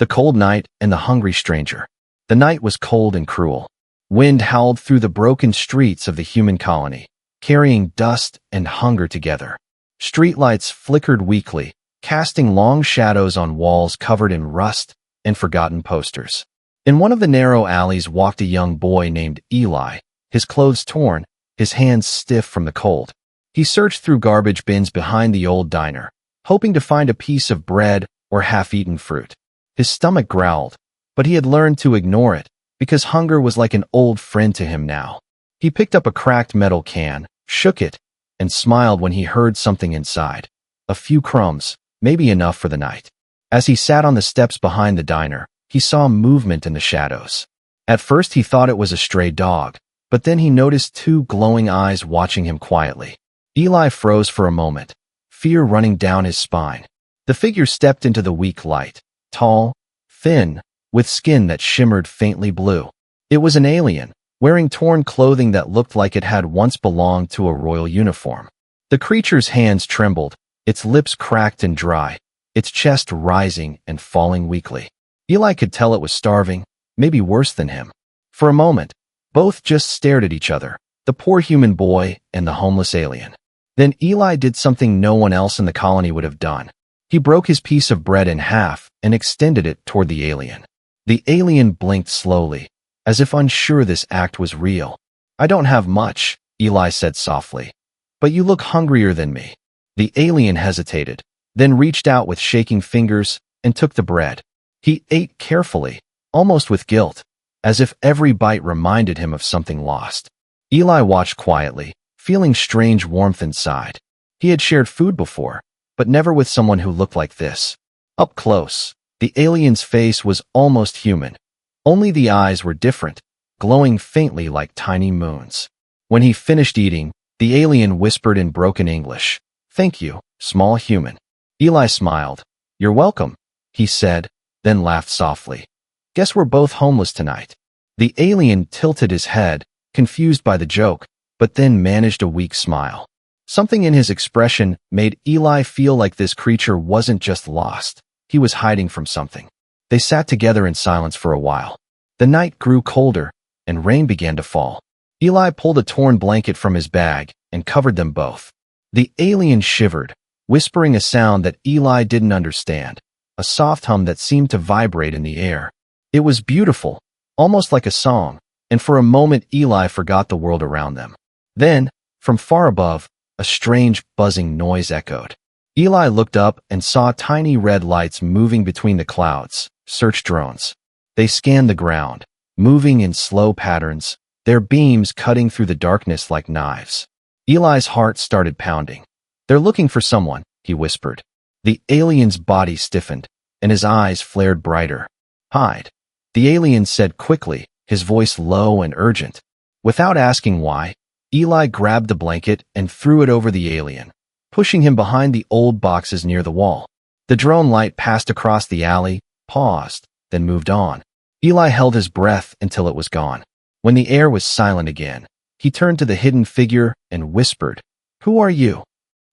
The cold night and the hungry stranger. The night was cold and cruel. Wind howled through the broken streets of the human colony, carrying dust and hunger together. Streetlights flickered weakly, casting long shadows on walls covered in rust and forgotten posters. In one of the narrow alleys walked a young boy named Eli, his clothes torn, his hands stiff from the cold. He searched through garbage bins behind the old diner, hoping to find a piece of bread or half-eaten fruit. His stomach growled, but he had learned to ignore it, because hunger was like an old friend to him now. He picked up a cracked metal can, shook it, and smiled when he heard something inside. A few crumbs, maybe enough for the night. As he sat on the steps behind the diner, he saw movement in the shadows. At first he thought it was a stray dog, but then he noticed two glowing eyes watching him quietly. Eli froze for a moment, fear running down his spine. The figure stepped into the weak light, tall, thin, with skin that shimmered faintly blue. It was an alien, wearing torn clothing that looked like it had once belonged to a royal uniform. The creature's hands trembled, its lips cracked and dry, its chest rising and falling weakly. Eli could tell it was starving, maybe worse than him. For a moment, both just stared at each other, the poor human boy and the homeless alien. Then Eli did something no one else in the colony would have done. He broke his piece of bread in half and extended it toward the alien. The alien blinked slowly, as if unsure this act was real. "I don't have much," Eli said softly, "but you look hungrier than me." The alien hesitated, then reached out with shaking fingers and took the bread. He ate carefully, almost with guilt, as if every bite reminded him of something lost. Eli watched quietly, feeling strange warmth inside. He had shared food before, but never with someone who looked like this. Up close, the alien's face was almost human. Only the eyes were different, glowing faintly like tiny moons. When he finished eating, the alien whispered in broken English, "Thank you, small human." Eli smiled. "You're welcome," he said, then laughed softly. "Guess we're both homeless tonight." The alien tilted his head, confused by the joke, but then managed a weak smile. Something in his expression made Eli feel like this creature wasn't just lost, he was hiding from something. They sat together in silence for a while. The night grew colder, and rain began to fall. Eli pulled a torn blanket from his bag and covered them both. The alien shivered, whispering a sound that Eli didn't understand, a soft hum that seemed to vibrate in the air. It was beautiful, almost like a song, and for a moment Eli forgot the world around them. Then, from far above, a strange buzzing noise echoed. Eli looked up and saw tiny red lights moving between the clouds, search drones. They scanned the ground, moving in slow patterns, their beams cutting through the darkness like knives. Eli's heart started pounding. "They're looking for someone," he whispered. The alien's body stiffened, and his eyes flared brighter. "Hide," the alien said quickly, his voice low and urgent. Without asking why, Eli grabbed the blanket and threw it over the alien, pushing him behind the old boxes near the wall. The drone light passed across the alley, paused, then moved on. Eli held his breath until it was gone. When the air was silent again, he turned to the hidden figure and whispered, "Who are you?"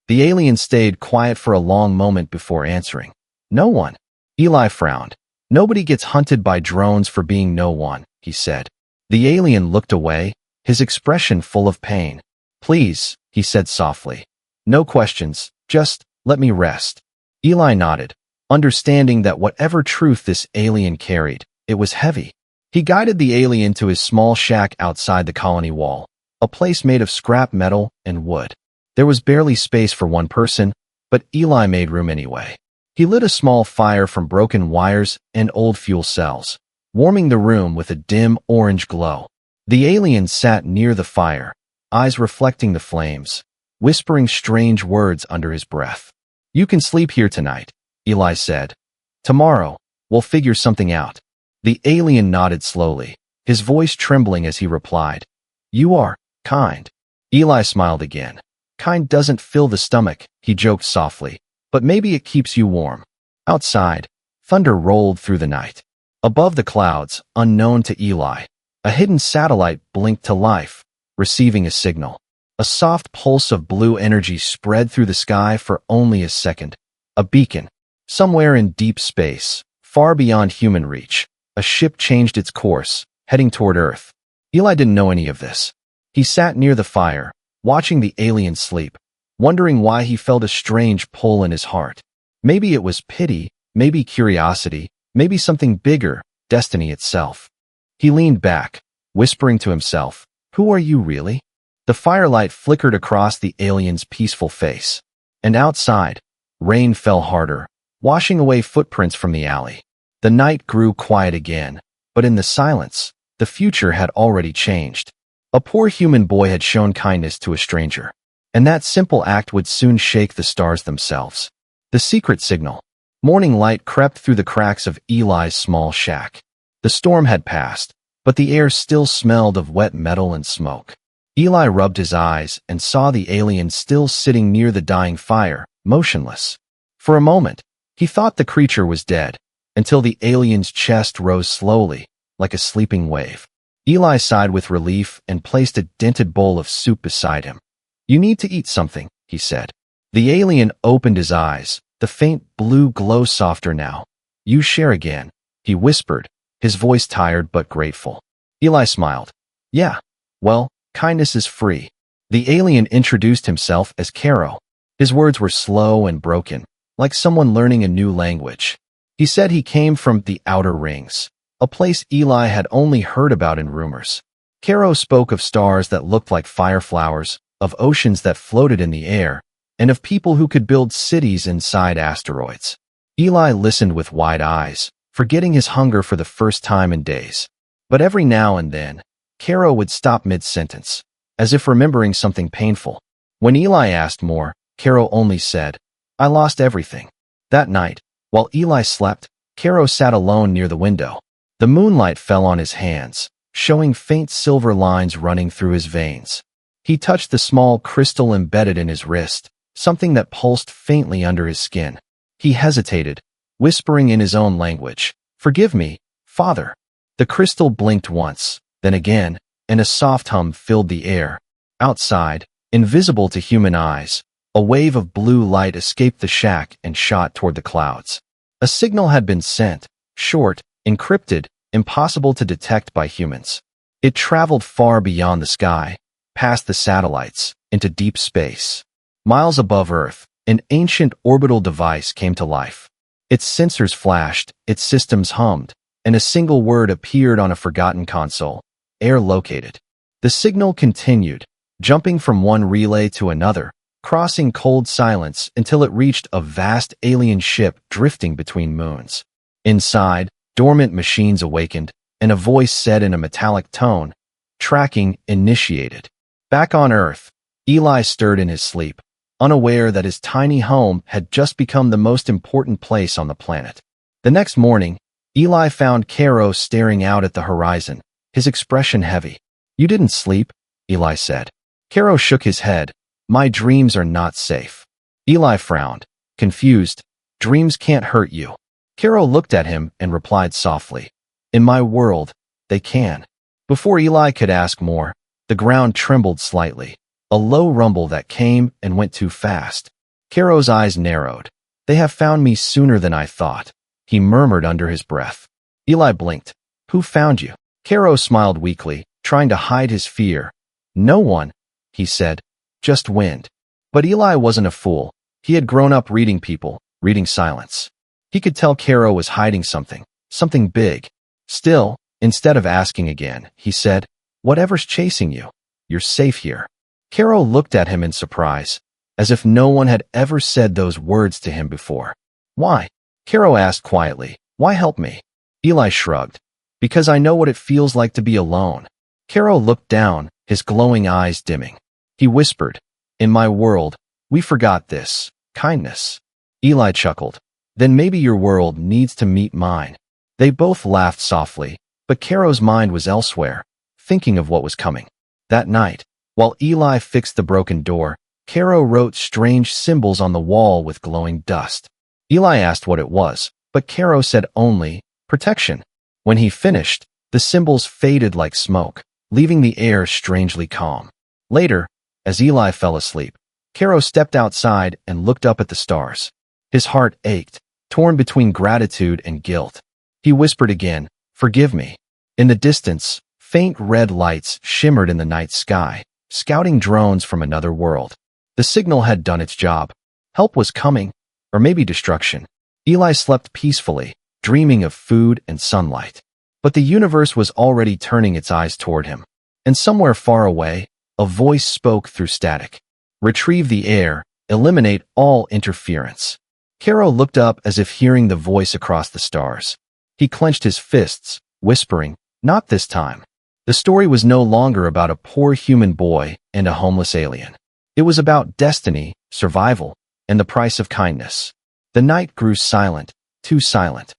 The alien stayed quiet for a long moment before answering. "No one." Eli frowned. "Nobody gets hunted by drones for being no one," he said. The alien looked away, his expression full of pain. "Please," he said softly. "No questions, just let me rest." Eli nodded, understanding that whatever truth this alien carried, it was heavy. He guided the alien to his small shack outside the colony wall, a place made of scrap metal and wood. There was barely space for one person, but Eli made room anyway. He lit a small fire from broken wires and old fuel cells, warming the room with a dim orange glow. The alien sat near the fire, eyes reflecting the flames, whispering strange words under his breath. "You can sleep here tonight," Eli said. "Tomorrow, we'll figure something out." The alien nodded slowly, his voice trembling as he replied, "You are kind." Eli smiled again. "Kind doesn't fill the stomach," he joked softly, "but maybe it keeps you warm." Outside, thunder rolled through the night. Above the clouds, unknown to Eli, a hidden satellite blinked to life, receiving a signal. A soft pulse of blue energy spread through the sky for only a second. A beacon, somewhere in deep space, Far beyond human reach, a ship changed its course, heading toward Earth. Eli didn't know any of this. He sat near the fire, watching the alien sleep, wondering why he felt a strange pull in his heart. Maybe it was pity, maybe curiosity, maybe something bigger, destiny itself. He leaned back, whispering to himself, "Who are you really?" The firelight flickered across the alien's peaceful face. And outside, rain fell harder, washing away footprints from the alley. The night grew quiet again, but in the silence, the future had already changed. A poor human boy had shown kindness to a stranger, and that simple act would soon shake the stars themselves. The secret signal. Morning light crept through the cracks of Eli's small shack. The storm had passed, but the air still smelled of wet metal and smoke. Eli rubbed his eyes and saw the alien still sitting near the dying fire, motionless. For a moment, he thought the creature was dead, until the alien's chest rose slowly, like a sleeping wave. Eli sighed with relief and placed a dented bowl of soup beside him. "You need to eat something," he said. The alien opened his eyes, the faint blue glow softer now. "You share again," he whispered, his voice tired but grateful. Eli smiled. "Yeah, well, kindness is free." The alien introduced himself as Caro. His words were slow and broken, like someone learning a new language. He said he came from the Outer Rings, a place Eli had only heard about in rumors. Caro spoke of stars that looked like fireflowers, of oceans that floated in the air, and of people who could build cities inside asteroids. Eli listened with wide eyes, forgetting his hunger for the first time in days. But every now and then, Caro would stop mid-sentence, as if remembering something painful. When Eli asked more, Caro only said, "I lost everything." That night, while Eli slept, Caro sat alone near the window. The moonlight fell on his hands, showing faint silver lines running through his veins. He touched the small crystal embedded in his wrist, something that pulsed faintly under his skin. He hesitated, whispering in his own language, "Forgive me, Father." The crystal blinked once, then again, and a soft hum filled the air. Outside, invisible to human eyes, a wave of blue light escaped the shack and shot toward the clouds. A signal had been sent, short, encrypted, impossible to detect by humans. It traveled far beyond the sky, past the satellites, into deep space. Miles above Earth, an ancient orbital device came to life. Its sensors flashed, its systems hummed, and a single word appeared on a forgotten console: "Air located." The signal continued, jumping from one relay to another, crossing cold silence until it reached a vast alien ship drifting between moons. Inside, dormant machines awakened, and a voice said in a metallic tone, "Tracking initiated." Back on Earth, Eli stirred in his sleep, unaware that his tiny home had just become the most important place on the planet. The next morning, Eli found Caro staring out at the horizon, his expression heavy. "You didn't sleep," Eli said. Caro shook his head. "My dreams are not safe." Eli frowned, confused. "Dreams can't hurt you." Caro looked at him and replied softly, "In my world, they can." Before Eli could ask more, the ground trembled slightly, a low rumble that came and went too fast. Caro's eyes narrowed. "They have found me sooner than I thought," he murmured under his breath. Eli blinked. "Who found you?" Caro smiled weakly, trying to hide his fear. "No one," he said, "just wind." But Eli wasn't a fool. He had grown up reading people, reading silence. He could tell Caro was hiding something, something big. Still, instead of asking again, he said, "Whatever's chasing you, you're safe here." Caro looked at him in surprise, as if no one had ever said those words to him before. "Why?" Caro asked quietly. "Why help me?" Eli shrugged. "Because I know what it feels like to be alone." Caro looked down, his glowing eyes dimming. He whispered, "In my world, we forgot this, kindness." Eli chuckled. "Then maybe your world needs to meet mine." They both laughed softly, but Caro's mind was elsewhere, thinking of what was coming. That night, while Eli fixed the broken door, Caro wrote strange symbols on the wall with glowing dust. Eli asked what it was, but Caro said only, "Protection." When he finished, the symbols faded like smoke, leaving the air strangely calm. Later, as Eli fell asleep, Caro stepped outside and looked up at the stars. His heart ached. torn between gratitude and guilt. He whispered again, "Forgive me." In the distance, faint red lights shimmered in the night sky, scouting drones from another world. The signal had done its job. Help was coming, or maybe destruction. Eli slept peacefully, dreaming of food and sunlight. But the universe was already turning its eyes toward him. And somewhere far away, a voice spoke through static. "Retrieve the air, eliminate all interference." Caro looked up as if hearing the voice across the stars. He clenched his fists, whispering, "Not this time." The story was no longer about a poor human boy and a homeless alien. It was about destiny, survival, and the price of kindness. The night grew silent, too silent.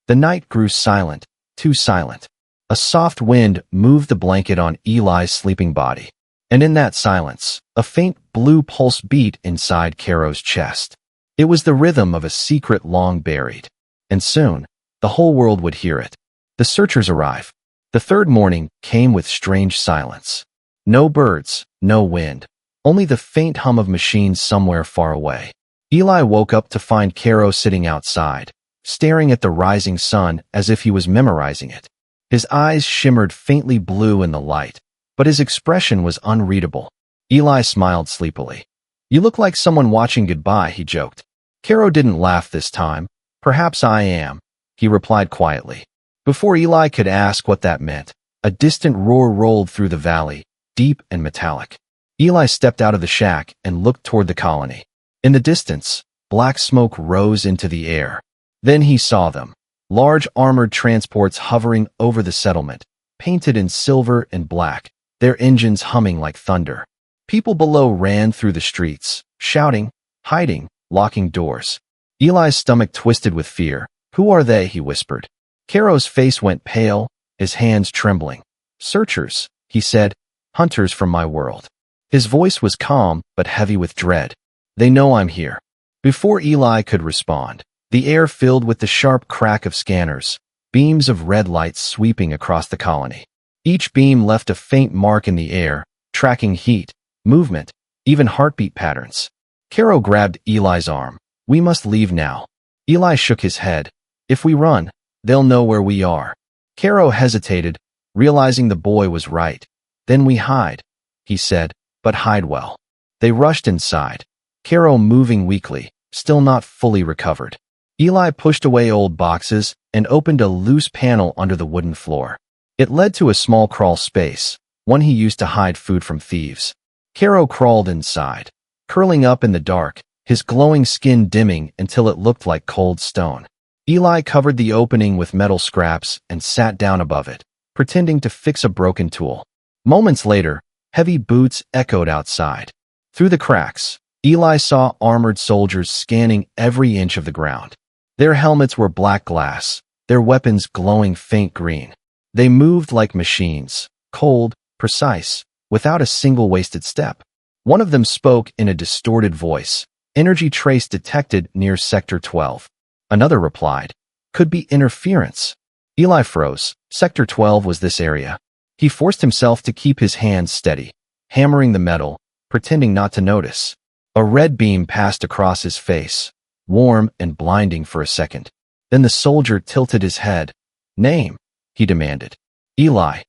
The night grew silent, too silent. A soft wind moved the blanket on Eli's sleeping body. And in that silence, a faint blue pulse beat inside Caro's chest. It was the rhythm of a secret long buried. And soon, the whole world would hear it. The searchers arrive. The third morning came with strange silence. No birds, no wind, only the faint hum of machines somewhere far away. Eli woke up to find Caro sitting outside, staring at the rising sun as if he was memorizing it. His eyes shimmered faintly blue in the light, but his expression was unreadable. Eli smiled sleepily. "You look like someone watching goodbye," he joked. Caro didn't laugh this time. "Perhaps I am," he replied quietly. Before Eli could ask what that meant, a distant roar rolled through the valley, deep and metallic. Eli stepped out of the shack and looked toward the colony. In the distance, black smoke rose into the air. Then he saw them, large armored transports hovering over the settlement, painted in silver and black, their engines humming like thunder. People below ran through the streets, shouting, hiding, locking doors. Eli's stomach twisted with fear. "Who are they?" he whispered. Caro's face went pale, his hands trembling. "Searchers," he said, "hunters from my world." His voice was calm but heavy with dread. "They know I'm here." Before Eli could respond, the air filled with the sharp crack of scanners, beams of red lights sweeping across the colony. Each beam left a faint mark in the air, tracking heat, movement, even heartbeat patterns. Caro grabbed Eli's arm. "We must leave now." Eli shook his head. "If we run, they'll know where we are." Caro hesitated, realizing the boy was right. "Then we hide," he said, "but hide well." They rushed inside, Caro moving weakly, still not fully recovered. Eli pushed away old boxes and opened a loose panel under the wooden floor. It led to a small crawl space, one he used to hide food from thieves. Caro crawled inside, curling up in the dark, his glowing skin dimming until it looked like cold stone. Eli covered the opening with metal scraps and sat down above it, pretending to fix a broken tool. Moments later, heavy boots echoed outside. Through the cracks, Eli saw armored soldiers scanning every inch of the ground. Their helmets were black glass, their weapons glowing faint green. They moved like machines, cold, precise, without a single wasted step. One of them spoke in a distorted voice. "Energy trace detected near Sector 12. Another replied, "Could be interference." Eli froze. Sector 12 was this area. He forced himself to keep his hands steady, hammering the metal, pretending not to notice. A red beam passed across his face, warm and blinding for a second. Then the soldier tilted his head. "Name?" he demanded. "Eli."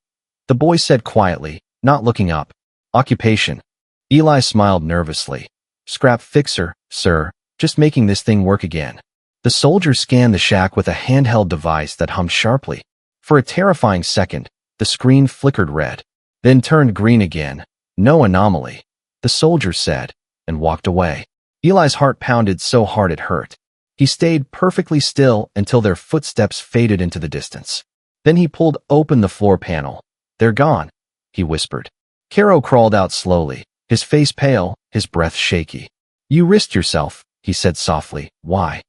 The boy said quietly, not looking up. "Occupation?" Eli smiled nervously. "Scrap fixer, sir, just making this thing work again." The soldier scanned the shack with a handheld device that hummed sharply. For a terrifying second, the screen flickered red, then turned green again. "No anomaly," the soldier said, and walked away. Eli's heart pounded so hard it hurt. He stayed perfectly still until their footsteps faded into the distance. Then he pulled open the floor panel. "They're gone," he whispered. Caro crawled out slowly, his face pale, his breath shaky. "You risked yourself," he said softly. "Why?"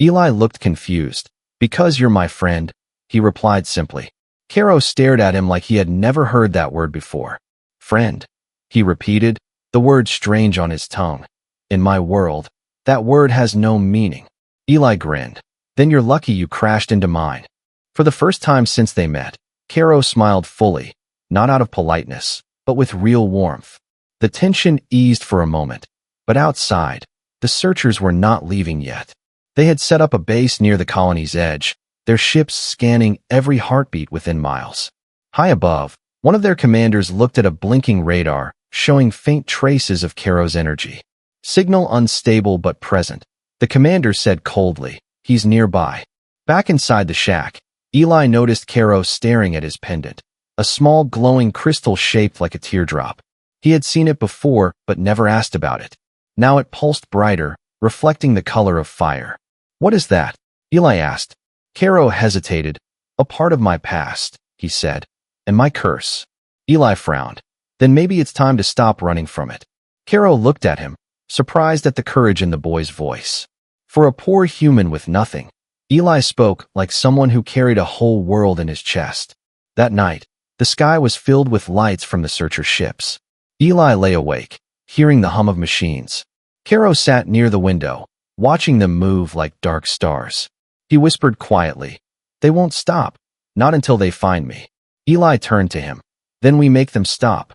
Eli looked confused. "Because you're my friend," he replied simply. Caro stared at him like he had never heard that word before. "Friend," he repeated, the word strange on his tongue. "In my world, that word has no meaning." Eli grinned. "Then you're lucky you crashed into mine." For the first time since they met, Caro smiled fully, not out of politeness, but with real warmth. The tension eased for a moment, but outside, the searchers were not leaving yet. They had set up a base near the colony's edge, their ships scanning every heartbeat within miles. High above, one of their commanders looked at a blinking radar, showing faint traces of Caro's energy. Signal unstable but present. The commander said coldly, "He's nearby." Back inside the shack, Eli noticed Caro staring at his pendant, a small glowing crystal shaped like a teardrop. He had seen it before, but never asked about it. Now it pulsed brighter, reflecting the color of fire. "What is that?" Eli asked. Caro hesitated. "A part of my past," he said, "and my curse." Eli frowned. "Then maybe it's time to stop running from it." Caro looked at him, surprised at the courage in the boy's voice. For a poor human with nothing, Eli spoke like someone who carried a whole world in his chest. That night, the sky was filled with lights from the searcher ships. Eli lay awake, hearing the hum of machines. Caro sat near the window, watching them move like dark stars. He whispered quietly, "They won't stop, not until they find me." Eli turned to him. "Then we make them stop."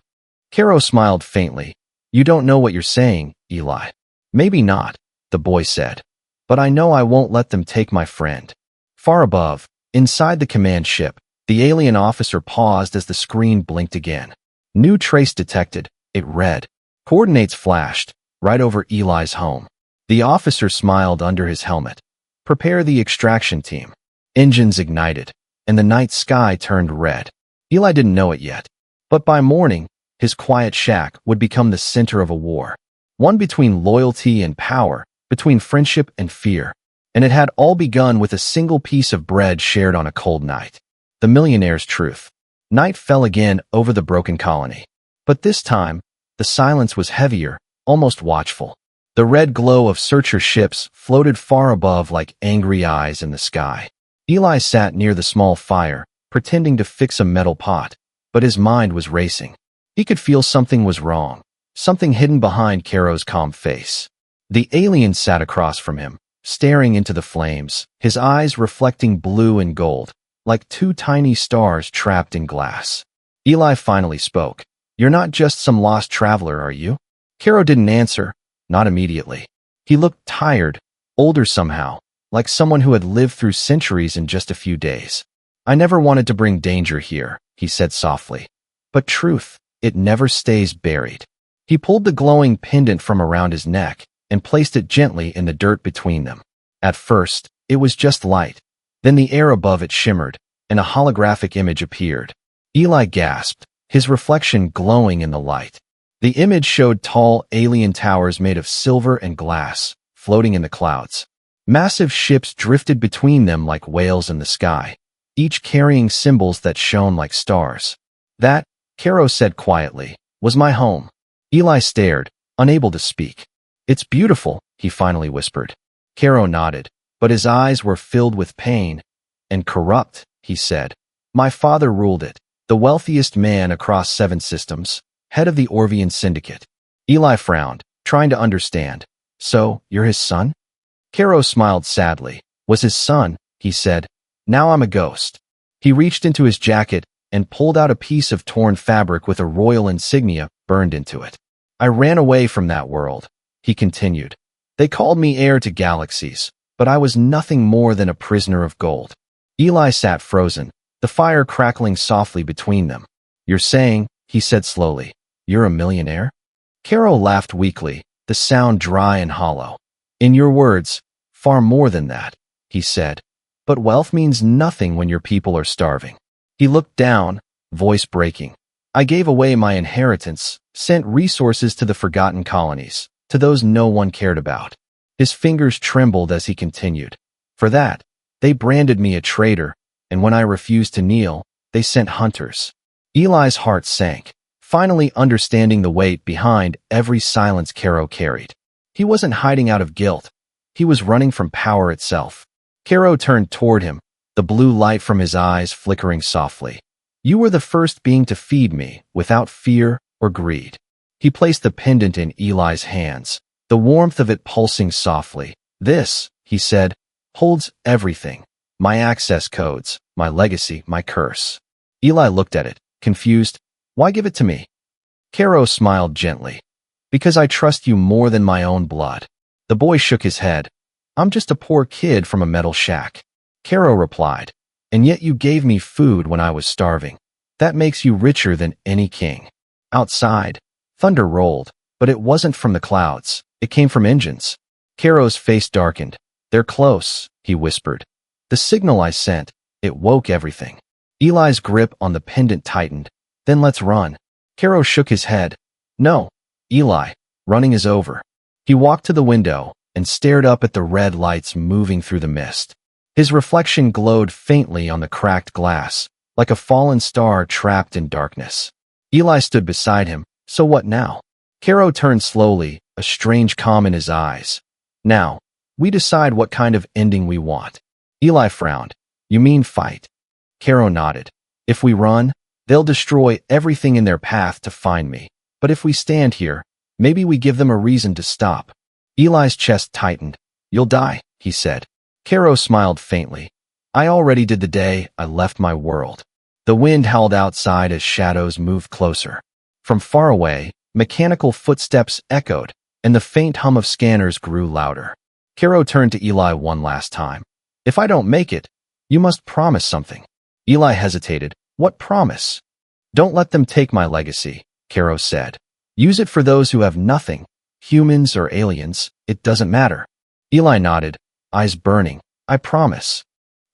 Caro smiled faintly. "You don't know what you're saying, Eli." "Maybe not," the boy said. "But I know I won't let them take my friend." Far above, inside the command ship, the alien officer paused as the screen blinked again. "New trace detected," it read. Coordinates flashed, right over Eli's home. The officer smiled under his helmet. "Prepare the extraction team." Engines ignited, and the night sky turned red. Eli didn't know it yet, but by morning, his quiet shack would become the center of a war. One between loyalty and power, between friendship and fear. And it had all begun with a single piece of bread shared on a cold night. The Millionaire's truth. Night fell again over the broken colony. But this time, the silence was heavier, almost watchful. The red glow of searcher ships floated far above like angry eyes in the sky. Eli sat near the small fire, pretending to fix a metal pot, but his mind was racing. He could feel something was wrong, something hidden behind Caro's calm face. The alien sat across from him, staring into the flames, his eyes reflecting blue and gold, like two tiny stars trapped in glass. Eli finally spoke. "You're not just some lost traveler, are you?" Caro didn't answer, not immediately. He looked tired, older somehow, like someone who had lived through centuries in just a few days. "I never wanted to bring danger here," he said softly. "But truth, it never stays buried." He pulled the glowing pendant from around his neck and placed it gently in the dirt between them. At first, it was just light. Then the air above it shimmered, and a holographic image appeared. Eli gasped, his reflection glowing in the light. The image showed tall alien towers made of silver and glass, floating in the clouds. Massive ships drifted between them like whales in the sky, each carrying symbols that shone like stars. "That," Caro said quietly, "was my home." Eli stared, unable to speak. "It's beautiful," he finally whispered. Caro nodded, but his eyes were filled with pain. "And corrupt," he said. "My father ruled it, the wealthiest man across 7 systems, head of the Orvian Syndicate." Eli frowned, trying to understand. "So, you're his son?" Caro smiled sadly. "Was his son," he said. "Now I'm a ghost." He reached into his jacket and pulled out a piece of torn fabric with a royal insignia burned into it. "I ran away from that world," he continued. "They called me heir to galaxies, but I was nothing more than a prisoner of gold." Eli sat frozen, the fire crackling softly between them. "You're saying," he said slowly, "you're a millionaire?" Caro laughed weakly, the sound dry and hollow. "In your words, far more than that," he said. "But wealth means nothing when your people are starving." He looked down, voice breaking. "I gave away my inheritance, sent resources to the forgotten colonies, to those no one cared about." His fingers trembled as he continued. "For that, they branded me a traitor, and when I refused to kneel, they sent hunters." Eli's heart sank, finally understanding the weight behind every silence Caro carried. He wasn't hiding out of guilt. He was running from power itself. Caro turned toward him, the blue light from his eyes flickering softly. "You were the first being to feed me, without fear or greed." He placed the pendant in Eli's hands, the warmth of it pulsing softly. "This," he said, "holds everything. My access codes, my legacy, my curse." Eli looked at it, confused. "Why give it to me?" Caro smiled gently. "Because I trust you more than my own blood." The boy shook his head. I'm just a poor kid from a metal shack. Caro replied, and yet you gave me food when I was starving. That makes you richer than any king. Outside, thunder rolled, but it wasn't from the clouds. It came from engines. Caro's face darkened. They're close, he whispered. The signal I sent, it woke everything. Eli's grip on the pendant tightened. Then let's run. Caro shook his head. No, Eli, running is over. He walked to the window and stared up at the red lights moving through the mist. His reflection glowed faintly on the cracked glass, like a fallen star trapped in darkness. Eli stood beside him. So what now? Caro turned slowly, a strange calm in his eyes. Now, we decide what kind of ending we want. Eli frowned. You mean fight? Caro nodded. If we run, they'll destroy everything in their path to find me. But if we stand here, maybe we give them a reason to stop. Eli's chest tightened. You'll die, he said. Caro smiled faintly. I already did the day I left my world. The wind howled outside as shadows moved closer. From far away, mechanical footsteps echoed, and the faint hum of scanners grew louder. Caro turned to Eli one last time. If I don't make it, you must promise something. Eli hesitated. What promise? Don't let them take my legacy, Caro said. Use it for those who have nothing, humans or aliens, it doesn't matter. Eli nodded, eyes burning. I promise.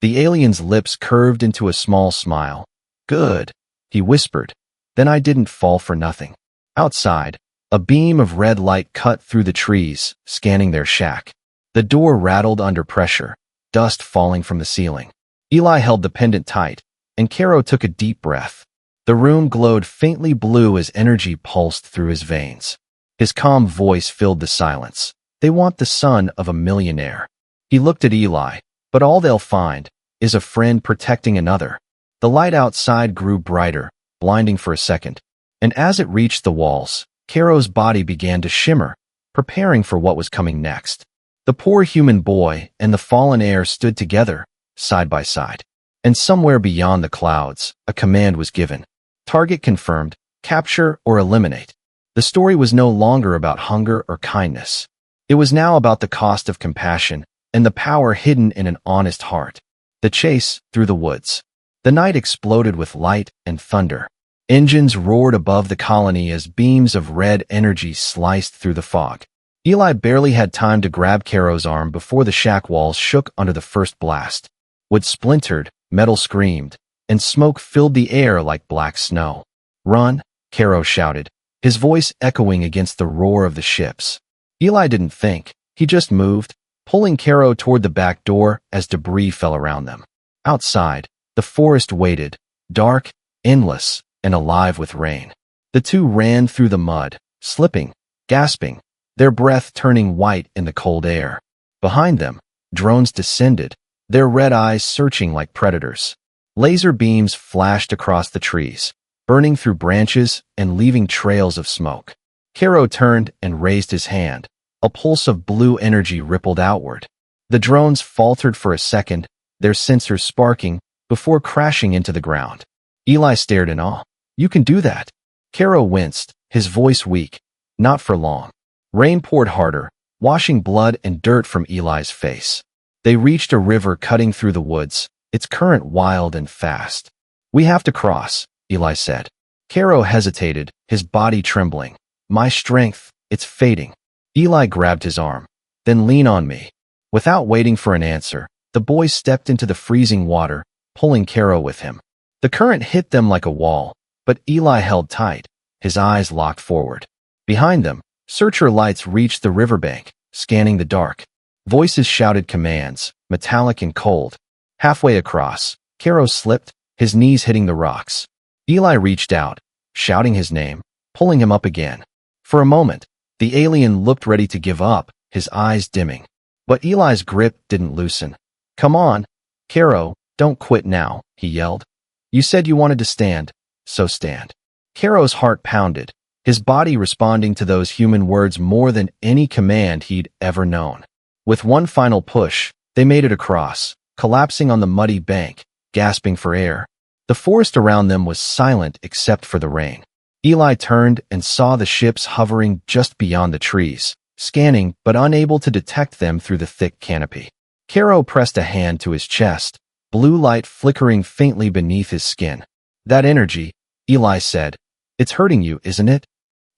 The alien's lips curved into a small smile. Good, he whispered. Then I didn't fall for nothing. Outside, a beam of red light cut through the trees, scanning their shack. The door rattled under pressure, dust falling from the ceiling. Eli held the pendant tight, and Caro took a deep breath. The room glowed faintly blue as energy pulsed through his veins. His calm voice filled the silence. They want the son of a millionaire. He looked at Eli, but all they'll find is a friend protecting another. The light outside grew brighter, blinding for a second, and as it reached the walls, Caro's body began to shimmer, preparing for what was coming next. The poor human boy and the fallen heir stood together, side by side. And somewhere beyond the clouds, a command was given. Target confirmed, capture or eliminate. The story was no longer about hunger or kindness. It was now about the cost of compassion and the power hidden in an honest heart. The chase through the woods. The night exploded with light and thunder. Engines roared above the colony as beams of red energy sliced through the fog. Eli barely had time to grab Caro's arm before the shack walls shook under the first blast. Wood splintered, metal screamed, and smoke filled the air like black snow. Run, Caro shouted, his voice echoing against the roar of the ships. Eli didn't think, he just moved, pulling Caro toward the back door as debris fell around them. Outside, the forest waited, dark, endless, and alive with rain. The two ran through the mud, slipping, gasping, their breath turning white in the cold air. Behind them, drones descended, their red eyes searching like predators. Laser beams flashed across the trees, burning through branches and leaving trails of smoke. Caro turned and raised his hand. A pulse of blue energy rippled outward. The drones faltered for a second, their sensors sparking, before crashing into the ground. Eli stared in awe. You can do that. Caro winced, his voice weak. Not for long. Rain poured harder, washing blood and dirt from Eli's face. They reached a river cutting through the woods, its current wild and fast. We have to cross, Eli said. Caro hesitated, his body trembling. My strength, it's fading. Eli grabbed his arm. Then lean on me. Without waiting for an answer, the boy stepped into the freezing water, pulling Caro with him. The current hit them like a wall, but Eli held tight, his eyes locked forward. Behind them, searcher lights reached the riverbank, scanning the dark. Voices shouted commands, metallic and cold. Halfway across, Caro slipped, his knees hitting the rocks. Eli reached out, shouting his name, pulling him up again. For a moment, the alien looked ready to give up, his eyes dimming. But Eli's grip didn't loosen. Come on, Caro, don't quit now, he yelled. You said you wanted to stand, so stand. Caro's heart pounded, his body responding to those human words more than any command he'd ever known. With one final push, they made it across, collapsing on the muddy bank, gasping for air. The forest around them was silent except for the rain. Eli turned and saw the ships hovering just beyond the trees, scanning but unable to detect them through the thick canopy. Caro pressed a hand to his chest, blue light flickering faintly beneath his skin. That energy, Eli said. It's hurting you, isn't it?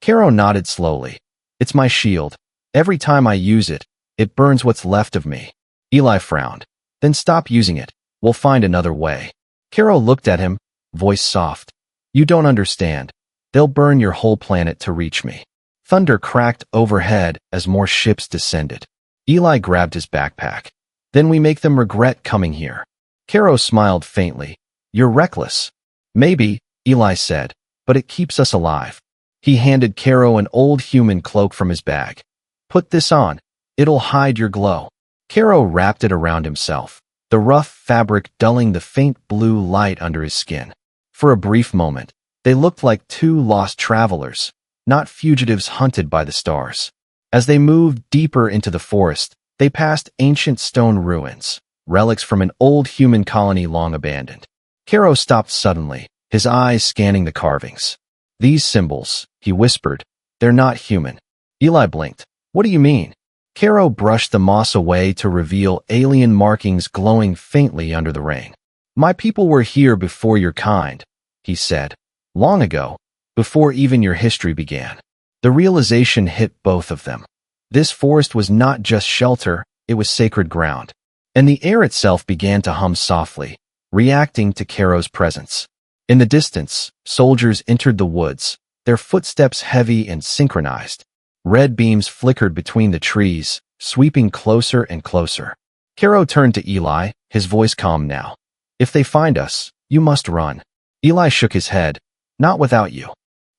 Caro nodded slowly. It's my shield. Every time I use it, it burns what's left of me. Eli frowned. Then stop using it. We'll find another way. Caro looked at him, voice soft. You don't understand. They'll burn your whole planet to reach me. Thunder cracked overhead as more ships descended. Eli grabbed his backpack. Then we make them regret coming here. Caro smiled faintly. You're reckless. Maybe, Eli said, but it keeps us alive. He handed Caro an old human cloak from his bag. Put this on. It'll hide your glow. Caro wrapped it around himself, the rough fabric dulling the faint blue light under his skin. For a brief moment, they looked like two lost travelers, not fugitives hunted by the stars. As they moved deeper into the forest, they passed ancient stone ruins, relics from an old human colony long abandoned. Caro stopped suddenly, his eyes scanning the carvings. These symbols, he whispered, they're not human. Eli blinked. What do you mean? Caro brushed the moss away to reveal alien markings glowing faintly under the rain. My people were here before your kind, he said. Long ago, before even your history began. The realization hit both of them. This forest was not just shelter, it was sacred ground. And the air itself began to hum softly, reacting to Caro's presence. In the distance, soldiers entered the woods, their footsteps heavy and synchronized. Red beams flickered between the trees, sweeping closer and closer. Caro turned to Eli, his voice calm now. If they find us, you must run. Eli shook his head. Not without you.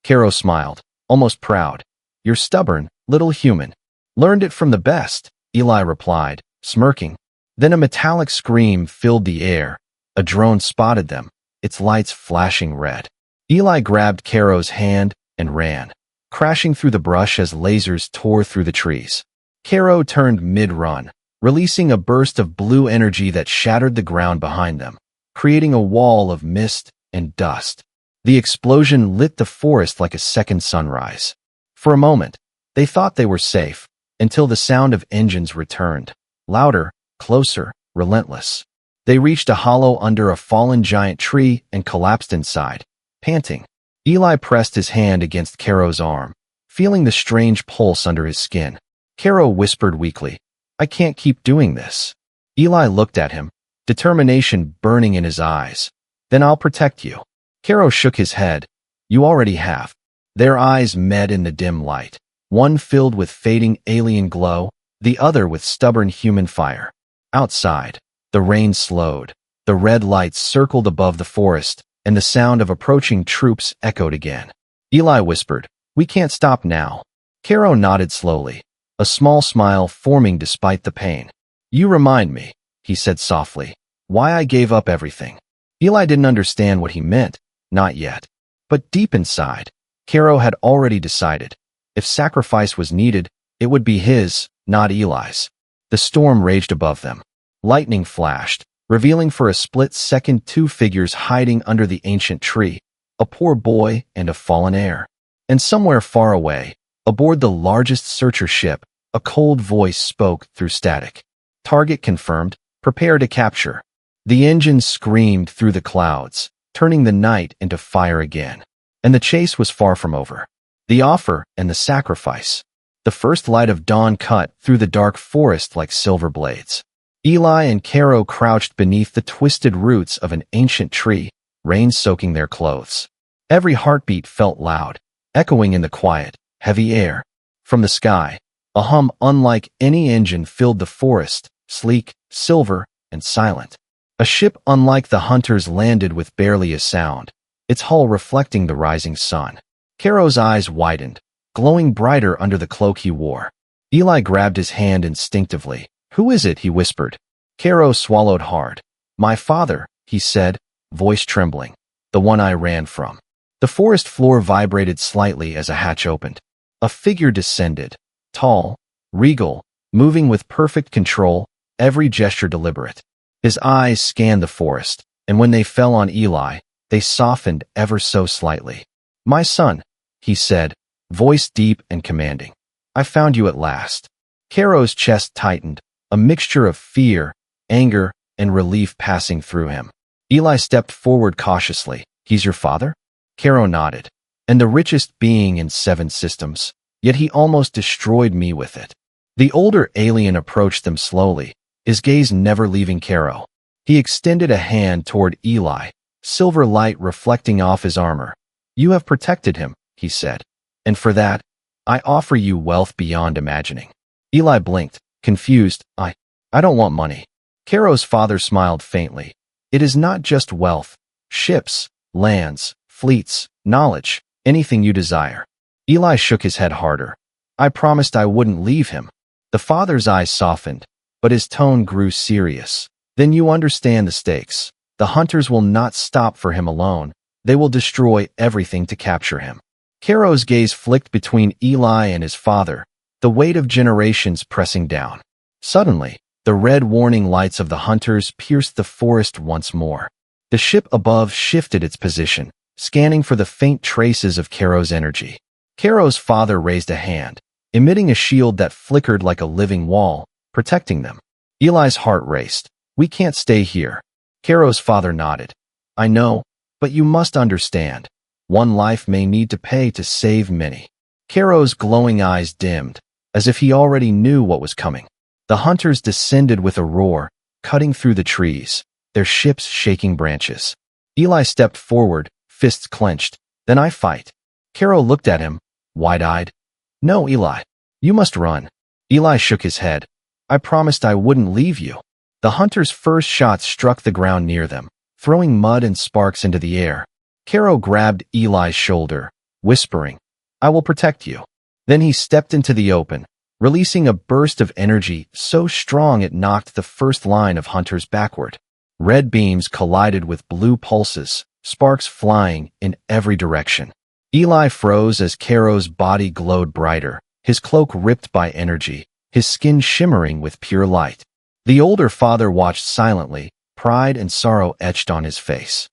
Caro smiled, almost proud. You're stubborn, little human. Learned it from the best, Eli replied, smirking. Then a metallic scream filled the air. A drone spotted them, its lights flashing red. Eli grabbed Caro's hand and ran, crashing through the brush as lasers tore through the trees. Caro turned mid-run, releasing a burst of blue energy that shattered the ground behind them, creating a wall of mist and dust. The explosion lit the forest like a second sunrise. For a moment, they thought they were safe, until the sound of engines returned, louder, closer, relentless. They reached a hollow under a fallen giant tree and collapsed inside, panting. Eli pressed his hand against Caro's arm, feeling the strange pulse under his skin. Caro whispered weakly, I can't keep doing this. Eli looked at him, determination burning in his eyes. Then I'll protect you. Caro shook his head. You already have. Their eyes met in the dim light, one filled with fading alien glow, the other with stubborn human fire. Outside, the rain slowed. The red lights circled above the forest, and the sound of approaching troops echoed again. Eli whispered, We can't stop now. Caro nodded slowly, a small smile forming despite the pain. You remind me, he said softly, why I gave up everything. Eli didn't understand what he meant, not yet. But deep inside, Caro had already decided. If sacrifice was needed, it would be his, not Eli's. The storm raged above them. Lightning flashed, revealing for a split second two figures hiding under the ancient tree, a poor boy and a fallen heir. And somewhere far away, aboard the largest searcher ship, a cold voice spoke through static. Target confirmed, prepare to capture. The engine screamed through the clouds, turning the night into fire again. And the chase was far from over. The offer and the sacrifice. The first light of dawn cut through the dark forest like silver blades. Eli and Caro crouched beneath the twisted roots of an ancient tree, rain soaking their clothes. Every heartbeat felt loud, echoing in the quiet, heavy air. From the sky, a hum unlike any engine filled the forest, sleek, silver, and silent. A ship unlike the hunters landed with barely a sound, its hull reflecting the rising sun. Caro's eyes widened, glowing brighter under the cloak he wore. Eli grabbed his hand instinctively. Who is it? He whispered. Caro swallowed hard. My father, he said, voice trembling. The one I ran from. The forest floor vibrated slightly as a hatch opened. A figure descended, tall, regal, moving with perfect control, every gesture deliberate. His eyes scanned the forest, and when they fell on Eli, they softened ever so slightly. My son, he said, voice deep and commanding. I found you at last. Caro's chest tightened, a mixture of fear, anger, and relief passing through him. Eli stepped forward cautiously. He's your father? Caro nodded. And the richest being in 7 systems. Yet he almost destroyed me with it. The older alien approached them slowly, his gaze never leaving Caro. He extended a hand toward Eli, silver light reflecting off his armor. You have protected him, he said. And for that, I offer you wealth beyond imagining. Eli blinked, confused. I don't want money. Caro's father smiled faintly. It is not just wealth, ships, lands, fleets, knowledge, anything you desire. Eli shook his head harder. I promised I wouldn't leave him. The father's eyes softened, but his tone grew serious. Then you understand the stakes. The hunters will not stop for him alone. They will destroy everything to capture him. Caro's gaze flicked between Eli and his father, the weight of generations pressing down. Suddenly, the red warning lights of the hunters pierced the forest once more. The ship above shifted its position, scanning for the faint traces of Caro's energy. Caro's father raised a hand, emitting a shield that flickered like a living wall, protecting them. Eli's heart raced. We can't stay here. Caro's father nodded. I know, but you must understand. One life may need to pay to save many. Caro's glowing eyes dimmed, as if he already knew what was coming. The hunters descended with a roar, cutting through the trees, their ships shaking branches. Eli stepped forward, fists clenched. Then I fight. Caro looked at him, wide-eyed. No, Eli. You must run. Eli shook his head. I promised I wouldn't leave you. The hunters' first shot struck the ground near them, throwing mud and sparks into the air. Caro grabbed Eli's shoulder, whispering, I will protect you. Then he stepped into the open, releasing a burst of energy so strong it knocked the first line of hunters backward. Red beams collided with blue pulses, sparks flying in every direction. Eli froze as Caro's body glowed brighter, his cloak ripped by energy, his skin shimmering with pure light. The older father watched silently, pride and sorrow etched on his face.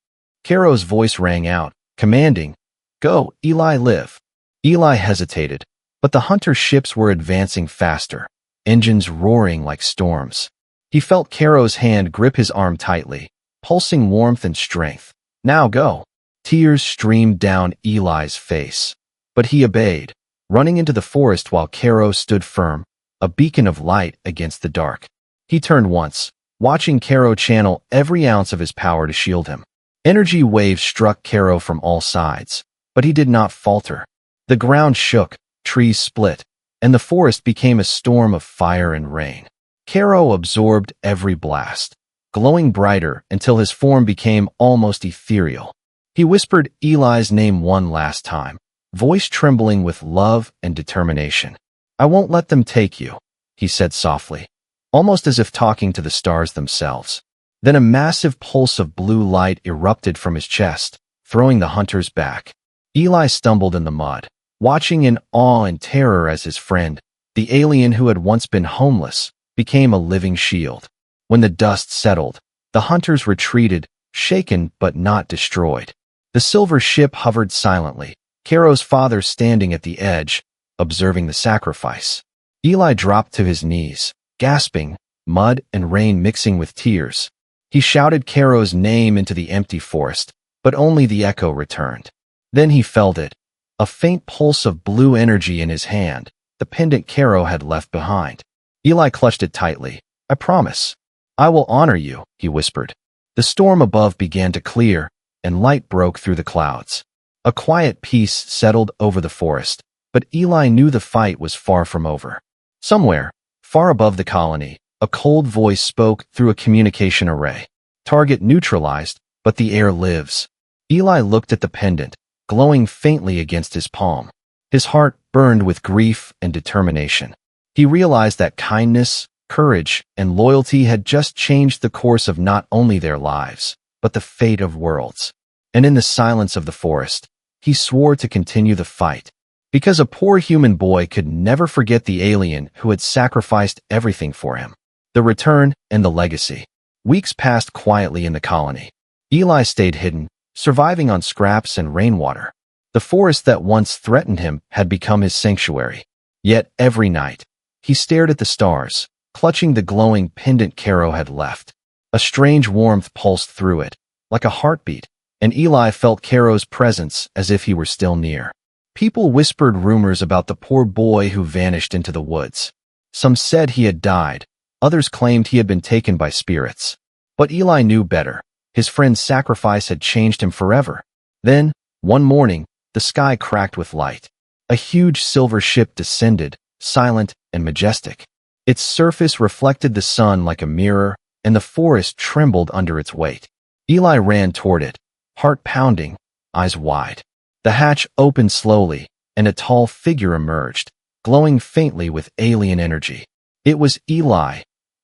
Caro's voice rang out, commanding, Go, Eli, live. Eli hesitated, but the hunter ships were advancing faster, engines roaring like storms. He felt Caro's hand grip his arm tightly, pulsing warmth and strength. Now go. Tears streamed down Eli's face, but he obeyed, running into the forest while Caro stood firm, a beacon of light against the dark. He turned once, watching Caro channel every ounce of his power to shield him. Energy waves struck Caro from all sides, but he did not falter. The ground shook, trees split, and the forest became a storm of fire and rain. Caro absorbed every blast, glowing brighter until his form became almost ethereal. He whispered Eli's name one last time, voice trembling with love and determination. I won't let them take you, he said softly, almost as if talking to the stars themselves. Then a massive pulse of blue light erupted from his chest, throwing the hunters back. Eli stumbled in the mud, watching in awe and terror as his friend, the alien who had once been homeless, became a living shield. When the dust settled, the hunters retreated, shaken but not destroyed. The silver ship hovered silently, Caro's father standing at the edge, observing the sacrifice. Eli dropped to his knees, gasping, mud and rain mixing with tears. He shouted Caro's name into the empty forest, but only the echo returned. Then he felt it, a faint pulse of blue energy in his hand, the pendant Caro had left behind. Eli clutched it tightly. I promise. I will honor you, he whispered. The storm above began to clear, and light broke through the clouds. A quiet peace settled over the forest, but Eli knew the fight was far from over. Somewhere, far above the colony, a cold voice spoke through a communication array. Target neutralized, but the air lives. Eli looked at the pendant, glowing faintly against his palm. His heart burned with grief and determination. He realized that kindness, courage, and loyalty had just changed the course of not only their lives, but the fate of worlds. And in the silence of the forest, he swore to continue the fight, because a poor human boy could never forget the alien who had sacrificed everything for him. The return and the legacy. Weeks passed quietly in the colony. Eli stayed hidden, surviving on scraps and rainwater. The forest that once threatened him had become his sanctuary. Yet every night, he stared at the stars, clutching the glowing pendant Caro had left. A strange warmth pulsed through it, like a heartbeat, and Eli felt Caro's presence as if he were still near. People whispered rumors about the poor boy who vanished into the woods. Some said he had died, others claimed he had been taken by spirits. But Eli knew better. His friend's sacrifice had changed him forever. Then, one morning, the sky cracked with light. A huge silver ship descended, silent and majestic. Its surface reflected the sun like a mirror, and the forest trembled under its weight. Eli ran toward it, heart pounding, eyes wide. The hatch opened slowly, and a tall figure emerged, glowing faintly with alien energy. It was Eli,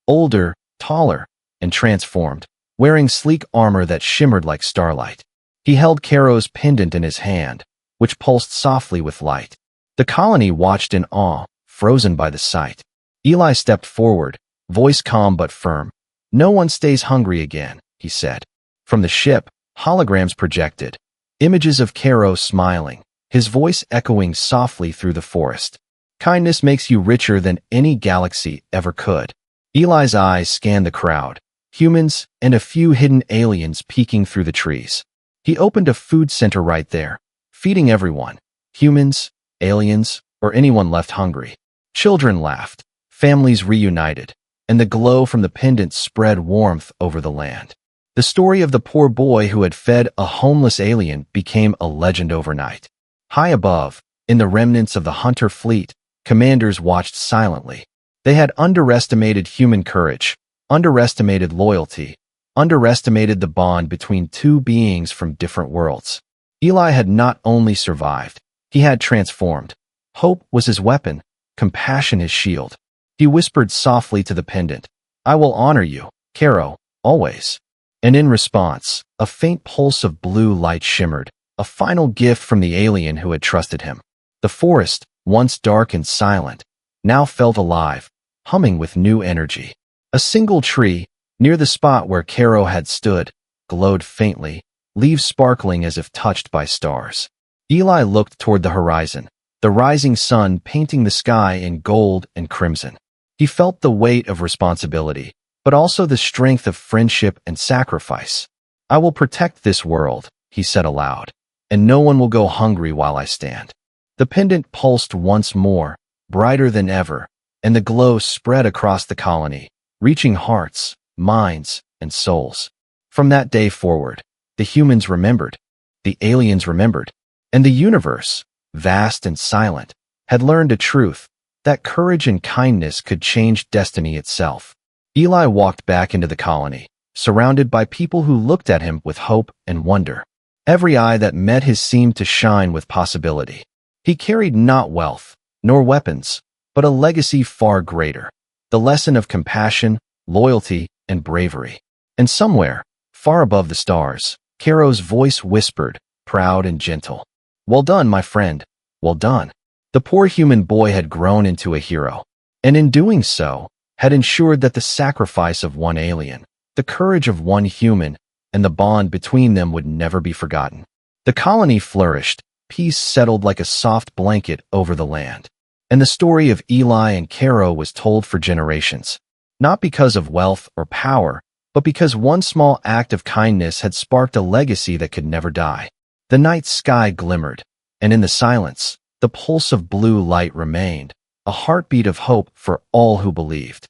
older, taller, and transformed, wearing sleek armor that shimmered like starlight. He held Caro's pendant in his hand, which pulsed softly with light. The colony watched in awe, frozen by the sight. Eli stepped forward, voice calm but firm. "No one stays hungry again," he said. From the ship, holograms projected, images of Caro smiling, his voice echoing softly through the forest. "Kindness makes you richer than any galaxy ever could." Eli's eyes scanned the crowd, humans and a few hidden aliens peeking through the trees. He opened a food center right there, feeding everyone, humans, aliens, or anyone left hungry. Children laughed, families reunited, and the glow from the pendant spread warmth over the land. The story of the poor boy who had fed a homeless alien became a legend overnight. High above, in the remnants of the hunter fleet, commanders watched silently. They had underestimated human courage, underestimated loyalty, underestimated the bond between two beings from different worlds. Eli had not only survived, he had transformed. Hope was his weapon, compassion his shield. He whispered softly to the pendant, "I will honor you, Caro, always." And in response, a faint pulse of blue light shimmered, a final gift from the alien who had trusted him. The forest, once dark and silent, now felt alive, humming with new energy. A single tree, near the spot where Caro had stood, glowed faintly, leaves sparkling as if touched by stars. Eli looked toward the horizon, the rising sun painting the sky in gold and crimson. He felt the weight of responsibility, but also the strength of friendship and sacrifice. "I will protect this world," he said aloud, "and no one will go hungry while I stand." The pendant pulsed once more, brighter than ever, and the glow spread across the colony, reaching hearts, minds, and souls. From that day forward, the humans remembered, the aliens remembered, and the universe, vast and silent, had learned a truth, that courage and kindness could change destiny itself. Eli walked back into the colony, surrounded by people who looked at him with hope and wonder. Every eye that met his seemed to shine with possibility. He carried not wealth, nor weapons, but a legacy far greater, the lesson of compassion, loyalty, and bravery. And somewhere, far above the stars, Caro's voice whispered, proud and gentle, "Well done, my friend, well done." The poor human boy had grown into a hero, and in doing so, had ensured that the sacrifice of one alien, the courage of one human, and the bond between them would never be forgotten. The colony flourished, peace settled like a soft blanket over the land, and the story of Eli and Caro was told for generations, not because of wealth or power, but because one small act of kindness had sparked a legacy that could never die. The night sky glimmered, and in the silence, the pulse of blue light remained, a heartbeat of hope for all who believed.